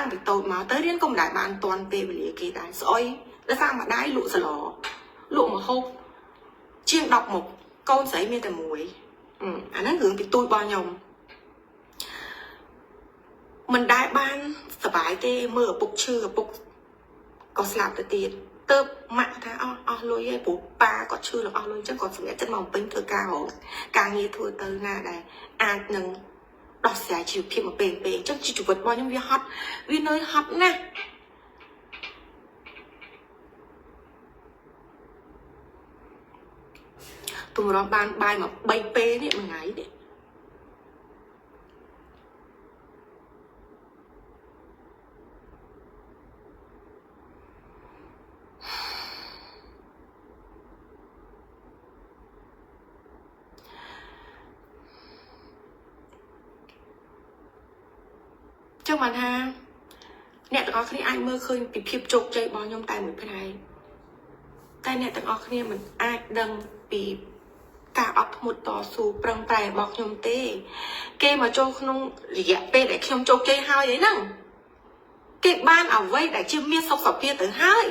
តាំងពីតូចមកទៅរៀនក៏មិនដែលបានតន់ពេលវេលាគេដែរស្អុយដោយសារម្ដាយលក់សឡលក់មហូបជាង10មុខកូនស្រីមានតែមួយអាហ្នឹងរឿងពីទូចរបស់ខ្ញុំមិនដែលបានសប្បាយទេមើលឪពុកឈឺឪពុកក៏ស្លាប់ទៅទៀតទៅម៉ាក់ថាអស់លុយឯងព្រោះប៉ាគាត់ឈឺលោកអស់លុយអញ្ចឹងគាត់សម្រេចចិត្តមកពេញធ្វើការងារធ្វើទៅណាដែរអាចនឹងដោះស្រាយជីវភាពមកពេលអញ្ចឹងជីវិតរបស់ខ្ញុំវាហត់វានៅហត់ណាស់ទម្រាំបានបាយមក3ពេលនេះមួយថ្ងៃនេះចឹងបានថាអ្នកទាំងអស់គ្នាអាចមើលឃើញពីភាពជោគជ័យរបស់ខ្ញុំតែមួយផ្នែកតែអ្នកទាំងអស់គ្នាមិនអាចដឹងពីការអត់ធ្មត់តស៊ូប្រឹងប្រែងរបស់ខ្ញុំទេគេមកចូលក្នុងរយៈពេលដែលខ្ញុំជោគជ័យហើយអីហ្នឹងគេបានអ្វីដែលជាមានសុខភាពទៅហើយ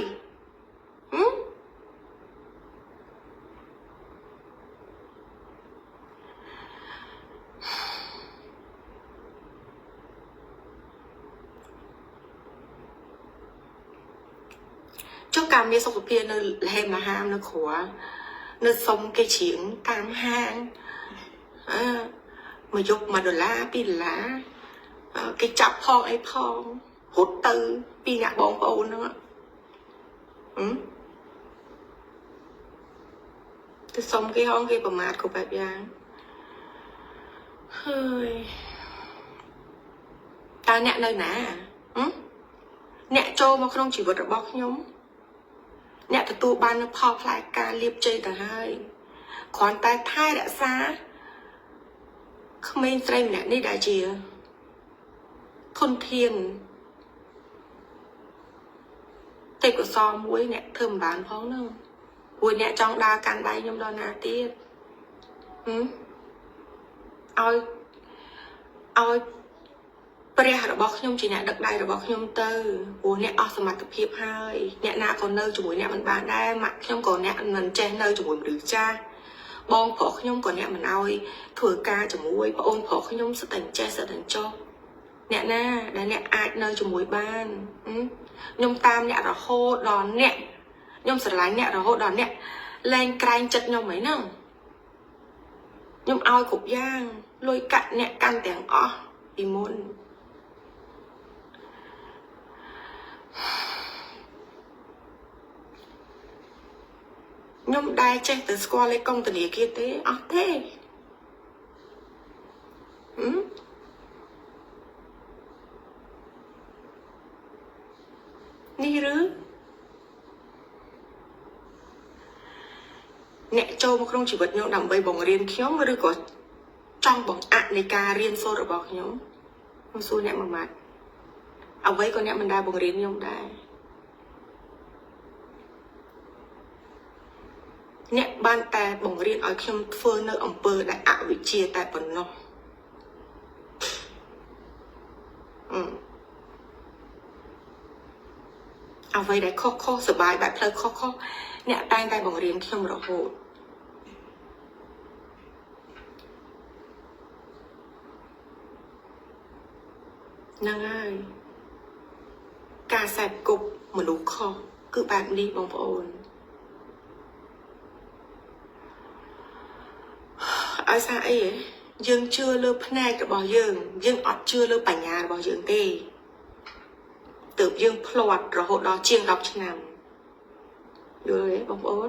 ចុះការមានសុខភាពនៅលហេមលហាមនៅគ្រួនៅសុំគេច្រៀងតាមហាងមកយក$1 $2គេចាប់ផងអីផងរត់ទៅពីអ្នកបងប្អូនហ្នឹងទៅសុំគេហងគេប្រមាថគ្រប់បែបយ៉ាងហើយតើអ្នកនៅណាអ្នកចូលមកក្នុងជីវិតរបស់ខ្ញុំអ្នកទទួលបាននូវផលផ្លែការលៀបជ័យទៅហើយគ្រាន់តែថែរក្សាក្មេងស្រីម្នាក់នេះដែលជាធនធានទេពកោសល្យមួយអ្នកធ្វើមិនបានផងហ្នឹងពួកអ្នកចង់ដើរកាន់ដៃខ្ញុំដល់ណាទៀតឲ្យព្រះរបស់ខ្ញុំជាអ្នកដឹកដៃរបស់ខ្ញុំទៅព្រោះអ្នកអស់សមត្ថភាពហើយអ្នកណាក៏នៅជាមួយអ្នកមិនបានដែរម៉ាក់ខ្ញុំក៏អ្នកមិនចេះនៅជាមួយមនុស្សចាស់បងប្រុសខ្ញុំក៏អ្នកមិនអោយធ្វើការជាមួយប្អូនប្រុសខ្ញុំស្ទើរតែចេះស្ទើរតែចុះអ្នកណាដែលអ្នកអាចនៅជាមួយបានខ្ញុំតាមអ្នករហូតដល់អ្នកខ្ញុំស្រឡាញ់អ្នករហូតដល់អ្នកលែងក្រែងចិត្តខ្ញុំអីហ្នឹងខ្ញុំឲ្យគ្រប់យ៉ាងលុយកាក់អ្នកកាន់ទាំងអស់ពីមុនខ្ញុំដែរចេះទៅស្គាល់លេខកុងធនាគារទេអត់ទេនេះឬអ្នកចូលមកក្នុងជីវិតខ្ញុំដើម្បីបង្រៀនខ្ញុំឬក៏ចង់បង្អាក់នៃការរៀនសូត្ររបស់ខ្ញុំសួរអ្នកមួយម៉ាត់អ្វីក៏អ្នកមិនដែលបង្រៀនខ្ញុំដែរអ្នកបានតែបង្រៀនឲ្យខ្ញុំធ្វើនៅអំពើដែលអវិជ្ជាតែប៉ុណ្ណោះអ្វីដែលខុសសបាយបែបផ្លូវខុសអ្នកតែងតែបង្រៀនខ្ញុំរហូតហ្នឹងហើយការសេពគប់មនុស្សខុសគឺបែបនេះបងប្អូនឲ្យសារអីយើងជឿលើភ្នែករបស់យើងអត់ជឿលើបញ្ញារបស់យើងទេទើបយើងភ្លាត់រហូតដល់ជាង10ឆ្នាំយល់ទេបងប្អូន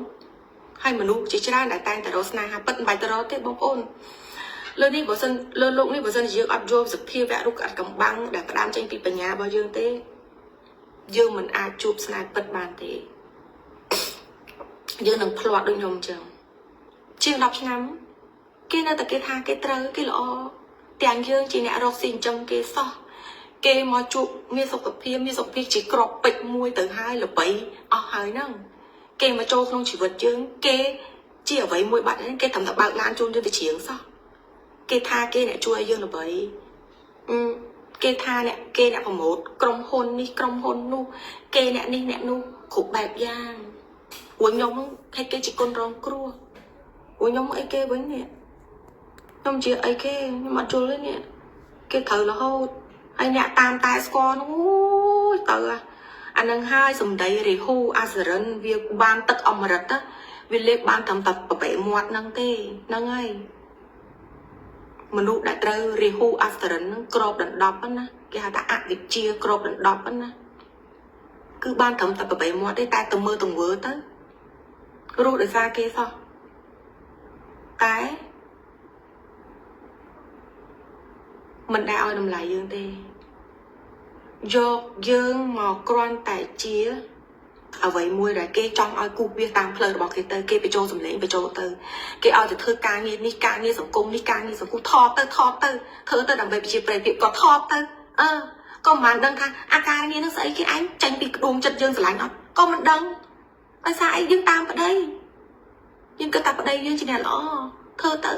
ហើយមនុស្សជាច្រើនដែលតែងតែរកស្នេហាពិតមិនបាច់ទៅរកទេបងប្អូនលើនេះបើសិនលើលោកនេះបើសិនយើងអត់យល់សភាវៈរុក្ខកំបាំងដែលផ្ដើមចេញពីបញ្ញារបស់យើងទេយើងមិនអាចជួបស្នេហ៍ពិតបានទេយើងនឹងភ្លាត់ដូចខ្ញុំអញ្ចឹងជាង10ឆ្នាំគេនៅតែគេថាគេត្រូវគេល្អទាំងយើងជាអ្នករកស៊ីអញ្ចឹងគេសោះគេមកជួបមានសុខភាពជាក្របពេជ្រមួយទៅហើយល្បីអស់ហើយហ្នឹងគេមកចូលក្នុងជីវិតយើងគេជាអ្វីមួយបាត់ហ្នឹងគេត្រឹមតែបើកឡានជូនយើងទៅជ្រៀងសោះគេថាគេអ្នកជួយឲ្យយើងល្បី គេថាអ្នកគេអ្នកប្រម៉ូទក្រុមហ៊ុននេះក្រុមហ៊ុននោះគេអ្នកនេះអ្នកនោះគ្រប់បែបយ៉ាងព្រោះខ្ញុំគេជាគុណរងគ្រោះព្រោះខ្ញុំអីគេវិញនេះខ្ញុំជាអីគេខ្ញុំអត់ជល់ទេនេះគេត្រូវរហូតហើយអ្នកតាមតែស្គាល់នោះទៅអានឹងហើយសំដីរាហូអាសរិនវាបានទឹកអមរិតវាលេបបានត្រឹមតែប្របែមាត់ហ្នឹងទេហ្នឹងហើយមនុស្សដែលត្រូវរាហូអាសរិនហ្នឹងក្របដណ្ដប់ណាគេហៅថាអវិជ្ជាក្របដណ្ដប់ណាគឺបានត្រឹមតែប្របែមាត់ទេតែទៅមើលទង្វើទៅរស់ដោយសារគេសោះតែមិនដែលឲ្យតម្លៃយើងទេយកយើងមកគ្រាន់តែជាអ្វីមួយដែលគេចង់ឲ្យគូវាតាមផ្លូវរបស់គេទៅគេបញ្ចូលសម្លេងបញ្ចូលទៅគេឲ្យទៅធ្វើការងារនេះការងារសង្គមនេះការងារសង្គមថតទៅធ្វើទៅដើម្បីប្រជាប្រិយភាពក៏ថតទៅក៏មិនបានដឹងថាអាការងារនឹងស្អីគេឯងចាញ់ពីក្ដួងចិត្តយើងស្រឡាញ់អត់ក៏មិនដឹងដោយសារអីយើងតាមប្តីយើងគិតថាប្តីយើងជាអ្នកល្អធ្វើទៅ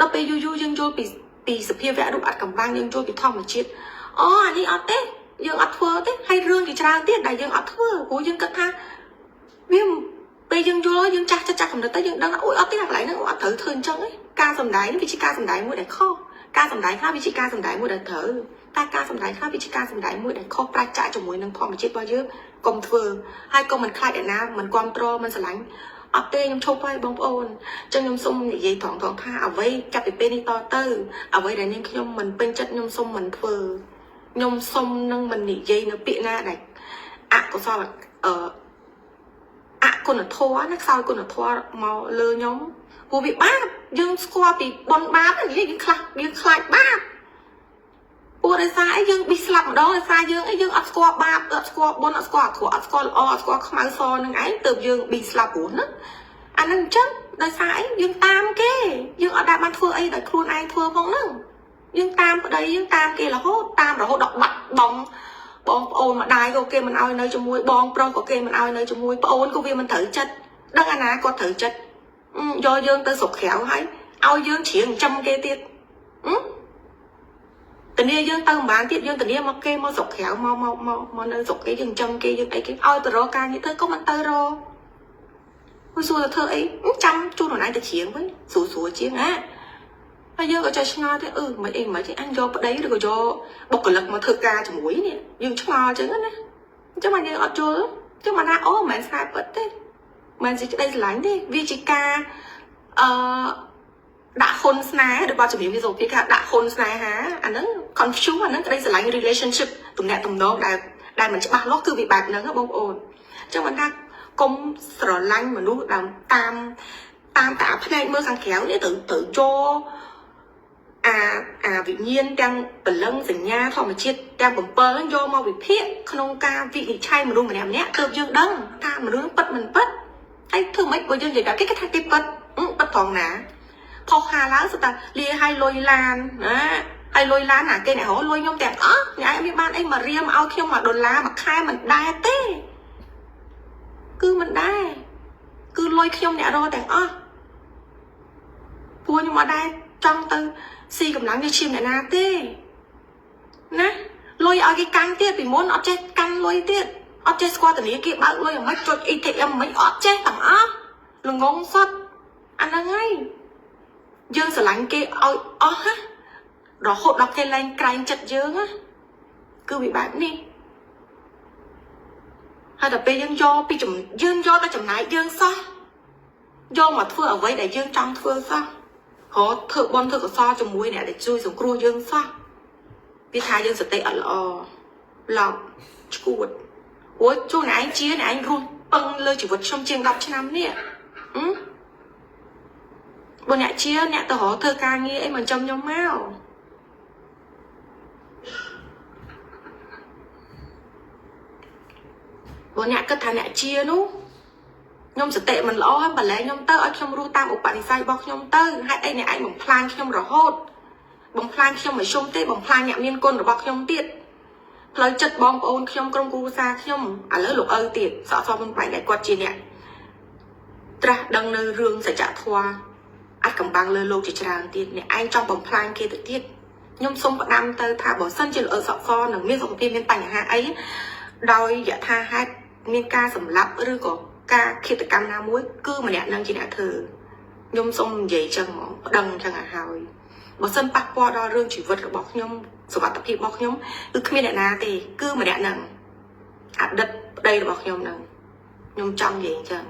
ដល់ពេលយូរយើងយល់ពីសភាវៈរូបអត្តកម្បាំងយើងយល់ពីធម្មជាតិអានេះអត់ទេយើងអត់ធ្វើទេហើយរឿងជាច្រើនទៀតដែលយើងអត់ធ្វើព្រោះយើងគិតថាវាពេលយើងយល់យើងចាស់កំណត់ទៅយើងដឹងថាអូយអត់ទេអាកន្លែងហ្នឹងអត់ត្រូវធ្វើអញ្ចឹងឯងការសម្ដែងវាជាការសម្ដែងមួយដែលខុសការសម្ដែងខ្លះវាជាការសម្ដែងមួយដែលត្រូវតែការសម្ដែងខ្លះវាជាការសម្ដែងមួយដែលខុសប្រាច់ចាក់ជាមួយនឹងធម្មជាតិរបស់យើងកុំធ្វើហើយកុំមិនខ្លាចអ្នកណាមិនគ្រប់គ្រងមិនស្រឡាញ់អត់ទេខ្ញុំឈប់ហើយបងប្អូនអញ្ចឹងខ្ញុំសូមនិយាយត្រង់ថាអ្វីចាប់ពីពេលនេះតទៅអ្វីដែលនាងខ្ញុំមិនពេញចិត្តខ្ញុំសូមមិនធ្វើខ្ញុំសុំនឹងមិននិយាយនៅពាក្យណាដែលអកុសលអគុណធម៌ណាខ្សោយគុណធម៌មកលើខ្ញុំព្រោះវាបាបយើងស្គាល់ពីបុណ្យបាបនិយាយយើងខ្លាចបាបព្រោះដោយសារអីយើងប៊ីស្លាប់ម្ដងដោយសារយើងអីយើងអត់ស្គាល់បាបអត់ស្គាល់បុណ្យអត់ស្គាល់អាក្រក់អត់ស្គាល់ល្អអត់ស្គាល់ខ្មៅសនឹងឯងទើបយើងប៊ីស្លាប់ព្រោះហ្នឹងអាហ្នឹងអញ្ចឹងដោយសារអីយើងតាមគេយើងអត់ដែលបានធ្វើអីដោយខ្លួនឯងធ្វើផងហ្នឹងយើងតាមប្តីយើងតាមគេរហូតដល់បាត់បងប្អូនម្ដាយក៏គេមិនឲ្យនៅជាមួយបងប្រុសក៏គេមិនឲ្យនៅជាមួយប្អូនក៏វាមិនត្រូវចិត្តដឹងអាណាគាត់ត្រូវចិត្តយកយើងទៅស្រុកក្រៅហើយឲ្យយើងច្រៀងចំគេទៀតតានីយើងទៅម្បានទៀតយើងតានីមកគេមកស្រុកក្រៅមកនៅស្រុកគេយើងចំគេយើងអីគេឲ្យទៅរកការងារធ្វើក៏មិនទៅរកហើយសួរទៅធ្វើអីចាំជួនខ្លួនឯងទៅច្រៀងវិញស្រួលជាងហើយយើងក៏ចេះឆ្ងល់ទេមិនអីមិនទេអញយកប្តីឬក៏យកបុគ្គលិកមកធ្វើការជាមួយនេះយើងឆ្ងល់ចឹងណាអញ្ចឹងមកយើងអត់យល់អញ្ចឹងមកថាមិនមែនស្នេហ៍ពិតទេមិនសេចក្តីស្រឡាញ់ទេវាជាការដាក់ហ៊ុនស្នេហ៍របស់ជំនាញវិសុភាគេដាក់ហ៊ុនស្នេហាអាហ្នឹង confuse អាហ្នឹងក្តីស្រឡាញ់ relationship ទំនាក់ទំនងដែលមិនច្បាស់លាស់គឺវាបែបហ្នឹងបងប្អូនអញ្ចឹងមិនថាកុំស្រឡាញ់មនុស្សតាមតែផ្នែកមើលខាងក្រៅនេះត្រូវយកអាវិញ្ញាណទាំងពលឹងសញ្ញាធម្មជាតិទាំង7យកមកវិភាគក្នុងការវិនិច្ឆ័យមនុស្សម្នាក់ទើបយើងដឹងថាមនុស្សពិតមិនពិតហើយធ្វើម៉េចបើយើងនិយាយថាគេថាគេពិតត្រង់ណាផុសហាឡើងស្ទើរលាឲ្យលុយឡានណាហើយលុយឡានណាគេអ្នករលុយខ្ញុំទាំងអស់ញ៉ៃមានបានអីមករៀមឲ្យខ្ញុំ$1មួយខែមិនដែរទេគឺមិនដែរគឺលុយខ្ញុំអ្នករទាំងអស់ព្រោះខ្ញុំអត់ដែរចង់ទៅស៊ីកម្លាំងយកឈាមអ្នកណាទេណាលុយឲ្យគេកាន់ទៀតពីមុនអត់ចេះកាន់លុយទៀតអត់ចេះស្គាល់ធនាគារបើកលុយមិនចុច ATM មិនអត់ចេះទាំងអស់ល្ងងសុទ្ធអាហ្នឹងហើយយើងស្រឡាញ់គេឲ្យអស់ណារហូតដល់គេលែងក្រែងចិត្តយើងណាគឺវាបែបនេះហើយដល់ពេលយើងយកទៅចំណាយយើងសោះយកមកធ្វើអ្វីដែលយើងចង់ធ្វើសោះរត់ធ្វើបន់ធ្វើកសលជាមួយអ្នកដែលជួយសង្គ្រោះយើងសោះវាថាយើងសតិអត់ល្អឡប់ឈួតអូយជួនឯងជាអ្នកឯងរស់ពឹងលើជីវិតខ្ញុំជាង10ឆ្នាំនេះបើអ្នកជាអ្នកទៅរកធ្វើការងារអីមិនចំខ្ញុំមកបើអ្នកគិតថាអ្នកជានោះខ្ញុំសតិមិនល្អហើយបលែងខ្ញុំទៅឲ្យខ្ញុំរស់តាមឧបនិស្ស័យរបស់ខ្ញុំទៅហេតុអីអ្នកឯងបំផ្លាញខ្ញុំរហូតបំផ្លាញខ្ញុំមិនជុំទេបំផ្លាញអ្នកមានគុណរបស់ខ្ញុំទៀតផ្លូវចិត្តបងប្អូនខ្ញុំក្រុមគ្រួសារខ្ញុំឥឡូវលោកឪទៀតសក់សមិនបាញ់តែគាត់ជាអ្នកត្រាស់ដឹងនៅរឿងសច្ចធម៌អាចកំបាំងលើលោកជាច្រើនទៀតអ្នកឯងចង់បំផ្លាញគេទៅទៀត nhung xung bật đam tơ thả bỏ sân trên ở sọ pho nằng miên sọ phim miên tành hạ ấy đòi dạ tha hai miên ca sầm lấp rư có ca khi tự cam na muối cứ mà nè nâng chỉ đã thử nhung xung vậy chân mỏ đằng chân à hào bỏ sân bạc qua đo rương chỉ vật của bọc nhung sọ bạc tập hiệp bọc nhung cứ miên nè na thì cứ mà nè nâng đất đây là bọc nhung nâng nhung trong vậy chân